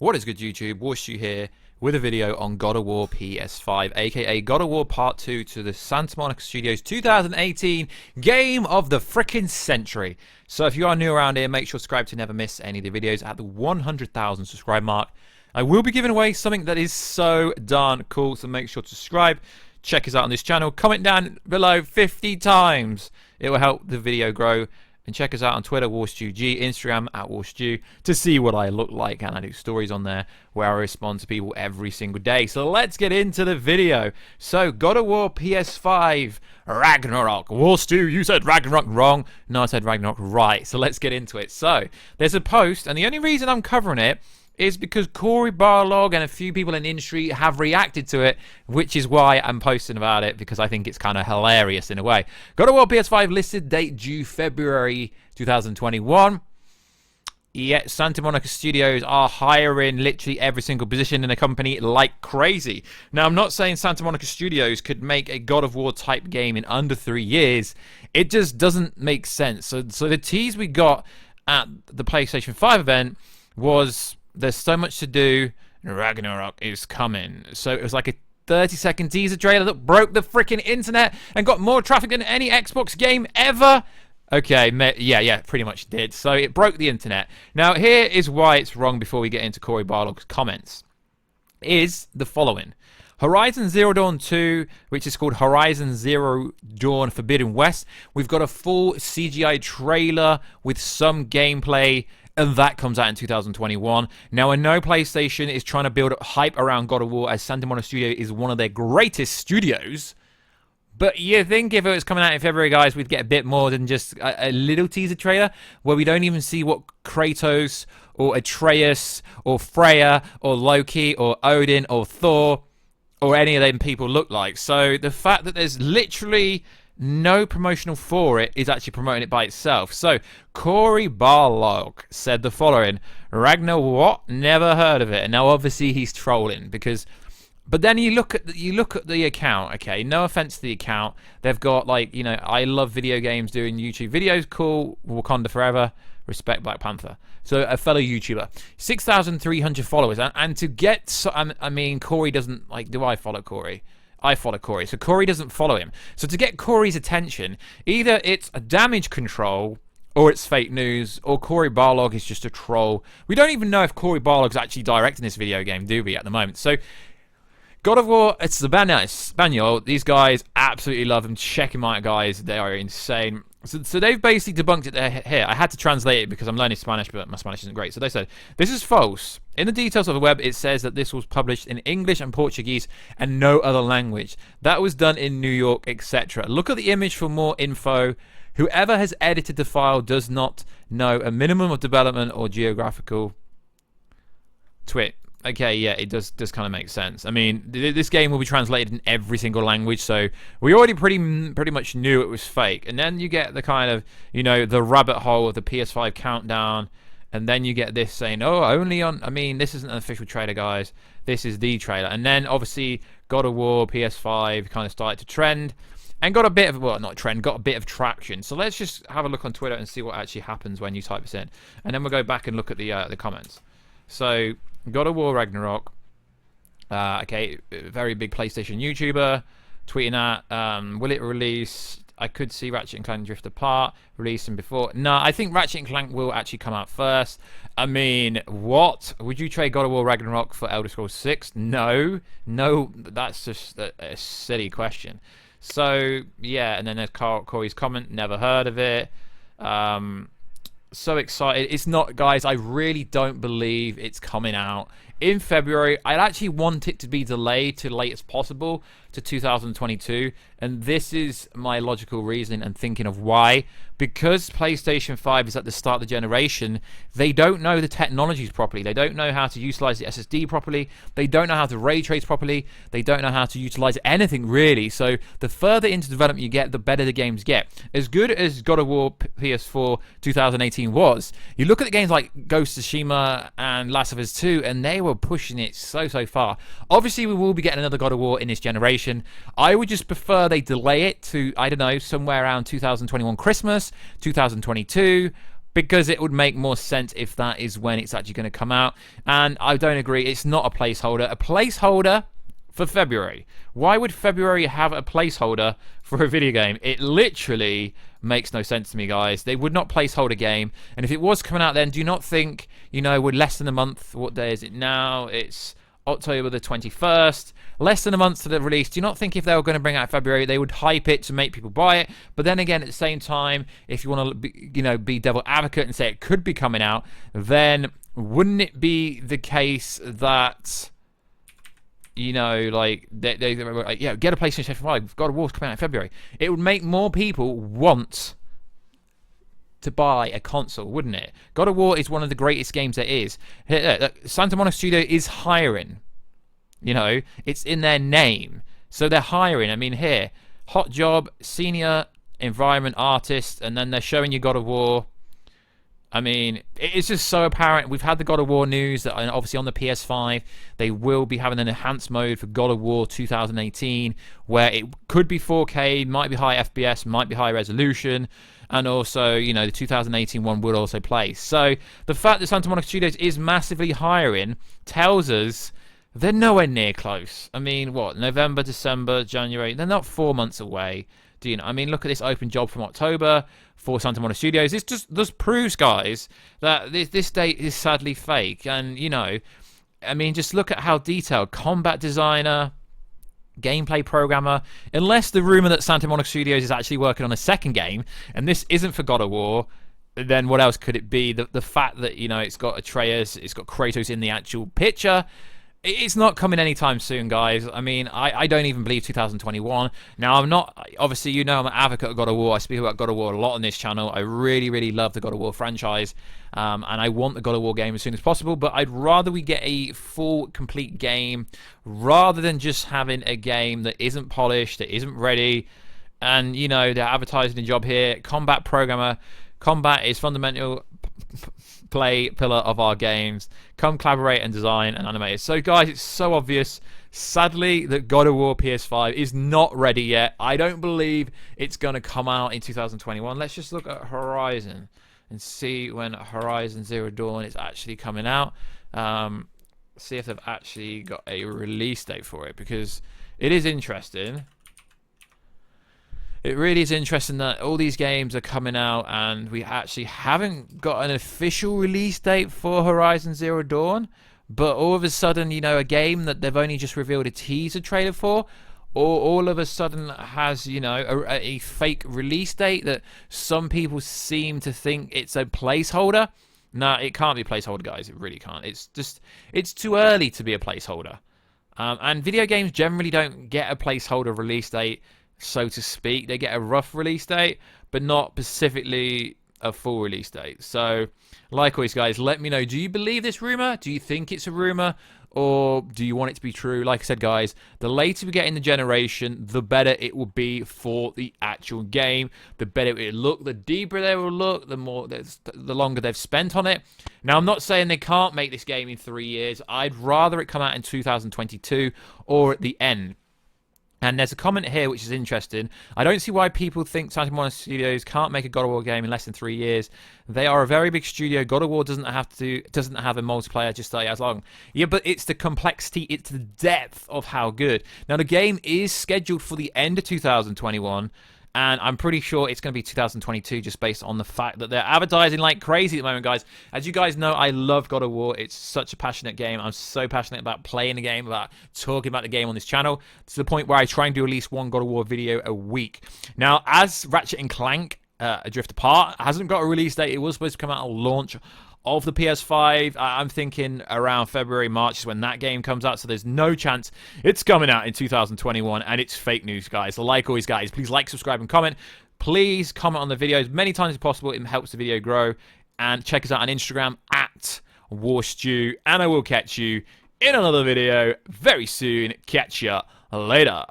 What is good, YouTube? Warstu here with a video on God of War PS5, aka God of War Part 2 to the Santa Monica Studios 2018 Game of the Frickin' Century. So if you are new around here, make sure to subscribe to never miss any of the videos at the 100,000 subscribe mark. I will be giving away something that is so darn cool, so make sure to subscribe. Check us out on this channel. Comment down below 50 times. It will help the video grow. And check us out on Twitter, WarstuG, Instagram, @Warstu, to see what I look like. And I do stories on there where I respond to people every single day. So let's get into the video. So, God of War PS5 RAGNAROK. Warstu, you said Ragnarok wrong. No, I said Ragnarok right. So let's get into it. So, there's a post, and the only reason I'm covering it is because Corey Barlog and a few people in the industry have reacted to it, which is why I'm posting about it, because I think it's kind of hilarious in a way. God of War PS5 listed date due February 2021. Yet Santa Monica Studios are hiring literally every single position in the company like crazy. Now, I'm not saying Santa Monica Studios could make a God of War type game in under 3 years. It just doesn't make sense. So the tease we got at the PlayStation 5 event was, there's so much to do, Ragnarok is coming. So it was like a 30-second teaser trailer that broke the freaking internet and got more traffic than any Xbox game ever. Okay, yeah, pretty much did. So it broke the internet. Now, here is why it's wrong before we get into Corey Barlog's comments. Is the following. Horizon Zero Dawn 2, which is called Horizon Zero Dawn Forbidden West. We've got a full CGI trailer with some gameplay, and that comes out in 2021. Now, I know PlayStation is trying to build up hype around God of War, as Santa Monica Studio is one of their greatest studios. But you think if it was coming out in February, guys, we'd get a bit more than just a little teaser trailer where we don't even see what Kratos or Atreus or Freya or Loki or Odin or Thor or any of them people look like. So the fact that there's literally no promotional for it is actually promoting it by itself. So Corey Barlog said the following: Ragnar what? Never heard of it. And now obviously he's trolling, because but then you look at the account. Okay, no offense to the account, they've got, like, you know, I love video games, doing YouTube videos, cool, Wakanda forever, respect Black Panther. So a fellow YouTuber, 6,300 followers, and to get, so, I mean, Corey doesn't, like, do I follow Corey? I follow Corey, so Corey doesn't follow him. So to get Corey's attention, either it's a damage control, or it's fake news, or Corey Barlog is just a troll. We don't even know if Corey Barlog's actually directing this video game, do we, at the moment? So God of War, it's the Spaniel. These guys absolutely love them. Check them out, guys. They are insane. So they've basically debunked it here. I had to translate it because I'm learning Spanish, but my Spanish isn't great. So they said, this is false. In the details of the web, it says that this was published in English and Portuguese and no other language. That was done in New York, etc. Look at the image for more info. Whoever has edited the file does not know a minimum of development or geographical twit. Okay, yeah, it does kind of make sense. I mean, this game will be translated in every single language, so we already pretty much knew it was fake. And then you get the kind of, you know, the rabbit hole of the PS5 countdown, and then you get this saying, oh, only on, I mean, this isn't an official trailer, guys. This is the trailer. And then, obviously, God of War PS5 kind of started to trend, and got a bit of, well, not trend, got a bit of traction. So let's just have a look on Twitter and see what actually happens when you type this in. And then we'll go back and look at the comments. So God of War Ragnarok, okay, very big PlayStation YouTuber, tweeting at, will it release? I could see Ratchet & Clank Drift Apart releasing before. No, I think Ratchet & Clank will actually come out first. I mean, what? Would you trade God of War Ragnarok for Elder Scrolls 6? No, that's just a silly question. So, yeah, and then there's Corey's comment, never heard of it. So excited. It's not, guys, I really don't believe it's coming out in February. I'd actually want it to be delayed to the latest possible, to 2022, and this is my logical reasoning and thinking of why. Because PlayStation 5 is at the start of the generation, they don't know the technologies properly. They don't know how to utilize the SSD properly. They don't know how to ray trace properly. They don't know how to utilize anything, really. So the further into development you get, the better the games get. As good as God of War PS4 2018 was, you look at the games like Ghost of Tsushima and Last of Us 2, and they were pushing it so far. Obviously, we will be getting another God of War in this generation. I would just prefer they delay it to, I don't know, somewhere around 2021 Christmas, 2022, because it would make more sense if that is when it's actually going to come out. And I don't agree. It's not a placeholder. A placeholder for February. Why would February have a placeholder for a video game? It literally makes no sense to me, guys. They would not placeholder a game. And if it was coming out then, do you not think, you know, we're less than a month. What day is it now? It's October the 21st. Less than a month to the release. Do you not think if they were going to bring out February, they would hype it to make people buy it? But then again, at the same time, if you want to, be devil advocate and say it could be coming out, then wouldn't it be the case that, you know, like they were like, yeah, get a PlayStation 5. God of War's coming out in February. It would make more people want to buy a console, wouldn't it? God of War is one of the greatest games there is. Santa Monica Studio is hiring. You know, it's in their name. So they're hiring. I mean, here, hot job, senior environment artist, and then they're showing you God of War. I mean, it's just so apparent. We've had the God of War news that obviously on the PS5, they will be having an enhanced mode for God of War 2018, where it could be 4K, might be high FPS, might be high resolution, and also, you know, the 2018 one would also play. So the fact that Santa Monica Studios is massively hiring tells us they're nowhere near close. I mean, what, November, December, January, they're not 4 months away. Do you know? I mean, look at this open job from October for Santa Monica Studios. This proves, guys, that this date is sadly fake. And, you know, I mean, just look at how detailed. Combat designer, gameplay programmer. Unless the rumor that Santa Monica Studios is actually working on a second game, and this isn't for God of War, then what else could it be? The fact that, you know, it's got Atreus, it's got Kratos in the actual picture. It's not coming anytime soon, guys. I mean, I don't even believe 2021. Now, I'm not... Obviously, you know I'm an advocate of God of War. I speak about God of War a lot on this channel. I really, really love the God of War franchise. And I want the God of War game as soon as possible. But I'd rather we get a full, complete game rather than just having a game that isn't polished, that isn't ready. And, you know, they're advertising a job here. Combat programmer. Combat is fundamental play pillar of our games. Come collaborate and design and animate. So guys, it's so obvious, sadly, that God of War PS5 is not ready yet. I don't believe it's going to come out in 2021. Let's just look at Horizon and see when Horizon Zero Dawn is actually coming out. See if they've actually got a release date for it, because it is interesting. It really is interesting that all these games are coming out and we actually haven't got an official release date for Horizon Zero Dawn, but all of a sudden, you know, a game that they've only just revealed a teaser trailer for, or all of a sudden has, you know, a fake release date that some people seem to think it's a placeholder. No, it can't be a placeholder, guys. It really can't. It's just, it's too early to be a placeholder. And video games generally don't get a placeholder release date, so to speak. They get a rough release date, but not specifically a full release date. So, like always, guys, let me know. Do you believe this rumor? Do you think it's a rumor? Or do you want it to be true? Like I said, guys, the later we get in the generation, the better it will be for the actual game. The better it will look, the deeper they will look, the longer they've spent on it. Now, I'm not saying they can't make this game in 3 years. I'd rather it come out in 2022 or at the end. And there's a comment here which is interesting. I don't see why people think Santa Monica Studios can't make a God of War game in less than 3 years. They are a very big studio. God of War doesn't have a multiplayer just as long. Yeah, but it's the complexity, it's the depth of how good. Now, the game is scheduled for the end of 2021. And I'm pretty sure it's going to be 2022 just based on the fact that they're advertising like crazy at the moment, guys. As you guys know, I love God of War. It's such a passionate game. I'm so passionate about playing the game, about talking about the game on this channel, to the point where I try and do at least one God of War video a week. Now, as Ratchet & Clank Adrift Apart hasn't got a release date, it was supposed to come out on launch of the PS5. I'm thinking around February, March is when that game comes out, so there's no chance it's coming out in 2021, and it's fake news, guys. So like always, guys, please like, subscribe, and comment. Please comment on the video as many times as possible. It helps the video grow. And check us out on Instagram at Warstu, and I will catch you in another video very soon. Catch ya later.